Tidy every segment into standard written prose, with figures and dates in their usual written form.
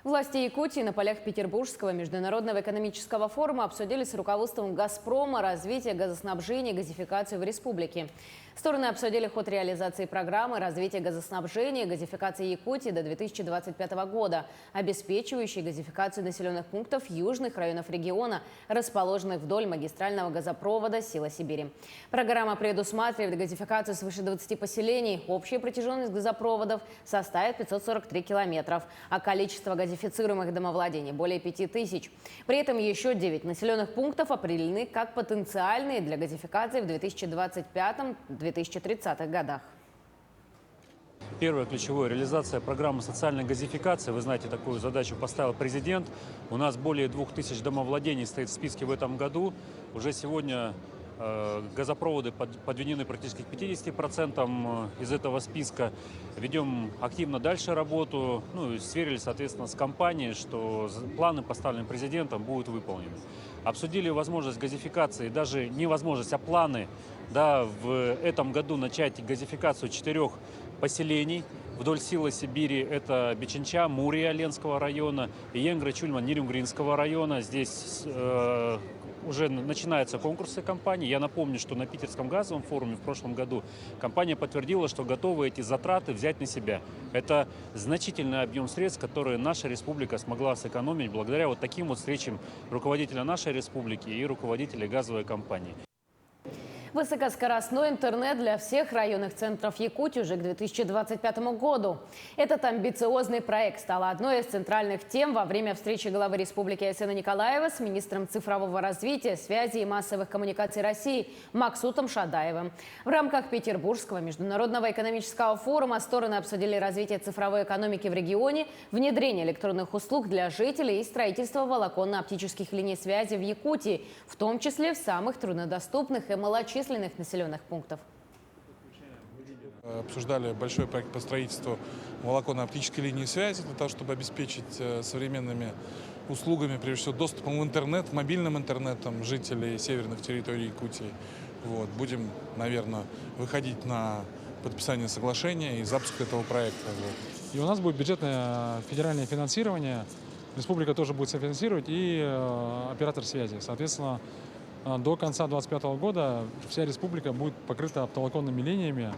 Власти Якутии на полях Петербургского международного экономического форума обсудили с руководством «Газпрома» развитие газоснабжения и газификацию в республике. Стороны обсудили ход реализации программы развития газоснабжения и газификации Якутии до 2025 года, обеспечивающей газификацию населенных пунктов южных районов региона, расположенных вдоль магистрального газопровода «Сила Сибири». Программа предусматривает газификацию свыше 20 поселений. Общая протяженность газопроводов составит 543 километров, а количество газифицируемых домовладений более 5000. При этом еще 9 населенных пунктов определены как потенциальные для газификации в 2025-2030 годах. Первое ключевое – реализация программы социальной газификации. Вы знаете, такую задачу поставил президент. У нас более 2000 домовладений стоит в списке в этом году. Уже сегодня газопроводы подведены практически к 50% из этого списка. Ведем активно дальше работу. Сверились, соответственно, с компанией, что планы, поставленные президентом, будут выполнены. Обсудили возможность газификации, даже не возможность, а планы, в этом году начать газификацию 4 поселений вдоль Силы Сибири. Это Бичинча, Мурия Ленского района и Енгра, Чульман, Нирюнгринского района. Здесь уже начинаются конкурсы компаний. Я напомню, что на Питерском газовом форуме в прошлом году компания подтвердила, что готова эти затраты взять на себя. Это значительный объем средств, которые наша республика смогла сэкономить благодаря вот таким вот встречам руководителя нашей республики и руководителя газовой компании. Высокоскоростной интернет для всех районных центров Якутии уже к 2025 году. Этот амбициозный проект стал одной из центральных тем во время встречи главы республики Айсена Николаева с министром цифрового развития, связи и массовых коммуникаций России Максутом Шадаевым. В рамках Петербургского международного экономического форума стороны обсудили развитие цифровой экономики в регионе, внедрение электронных услуг для жителей и строительство волоконно-оптических линий связи в Якутии, в том числе в самых труднодоступных и малочисленных населенных пунктов. Обсуждали большой проект по строительству волоконно-оптической линии связи для того, чтобы обеспечить современными услугами, прежде всего, доступом в интернет, мобильным интернетом жителей северных территорий Якутии. Будем, наверное, выходить на подписание соглашения и запуск этого проекта. И у нас будет бюджетное федеральное финансирование, республика тоже будет софинансировать, и оператор связи. Соответственно, до конца 2025 года вся республика будет покрыта оптоволоконными линиями.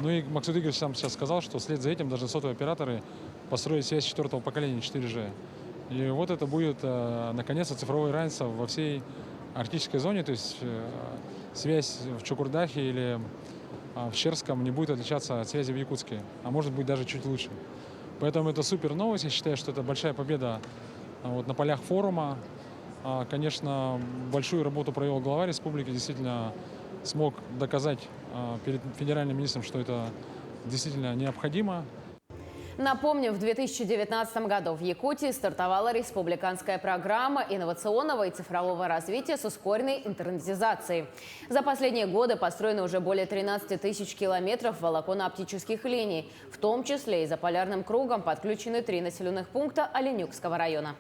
И Максут Игоревич сам сейчас сказал, что вслед за этим даже сотовые операторы построят связь 4-го поколения 4G. И вот это будет, наконец-то, цифровое равенство во всей арктической зоне, то есть связь в Чукурдахе или в Черском не будет отличаться от связи в Якутске, а может быть даже чуть лучше. Поэтому это супер новость, я считаю, что это большая победа на полях форума. Конечно, большую работу провел глава республики, действительно смог доказать перед федеральным министром, что это действительно необходимо. Напомним, в 2019 году в Якутии стартовала республиканская программа инновационного и цифрового развития с ускоренной интернетизацией. За последние годы построено уже более 13 тысяч километров волоконно-оптических линий, в том числе и за полярным кругом подключены 3 населенных пункта Оленюкского района.